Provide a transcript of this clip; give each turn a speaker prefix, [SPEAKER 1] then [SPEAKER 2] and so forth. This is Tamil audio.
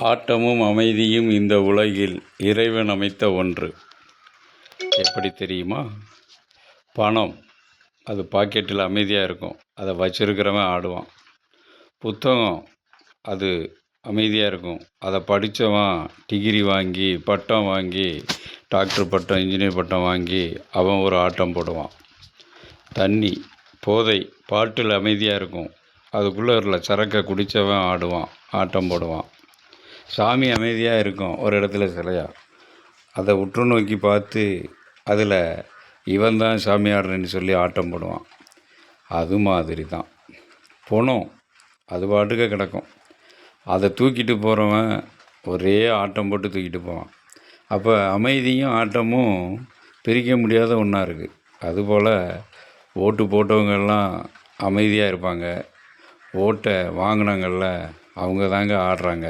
[SPEAKER 1] ஆட்டமும் அமைதியும் இந்த உலகில் இறைவன் அமைத்த ஒன்று. எப்படி தெரியுமா? பணம் அது பாக்கெட்டில் அமைதியாக இருக்கும், அதை வச்சிருக்கிறவன் ஆடுவான். புத்தகம் அது அமைதியாக இருக்கும், அதை படித்தவன் டிகிரி வாங்கி பட்டம் வாங்கி டாக்டர் பட்டம் இன்ஜினியர் பட்டம் வாங்கி அவன் ஒரு ஆட்டம் போடுவான். தண்ணி போதை பாட்டில் அமைதியாக இருக்கும், அதுக்குள்ளே உள்ள சரக்கை குடித்தவன் ஆடுவான், ஆட்டம் போடுவான். சாமி அமைதியாக இருக்கும் ஒரு இடத்துல சிலையா, அதை உற்று நோக்கி பார்த்து அதில் இவன் தான் சாமி ஆடுறேன்னு சொல்லி ஆட்டம் போடுவான். அது மாதிரி தான் பணம், அது பாட்டுக்க கிடக்கும், அதை தூக்கிட்டு போகிறவன் ஒரே ஆட்டம் போட்டு தூக்கிட்டு போவான். அப்போ அமைதியும் ஆட்டமும் பிரிக்க முடியாத ஒன்றா இருக்குது. அதுபோல் ஓட்டு போட்டவங்கெல்லாம் அமைதியாக இருப்பாங்க, ஓட்டை வாங்கினவங்கள அவங்க தாங்க ஆடுறாங்க.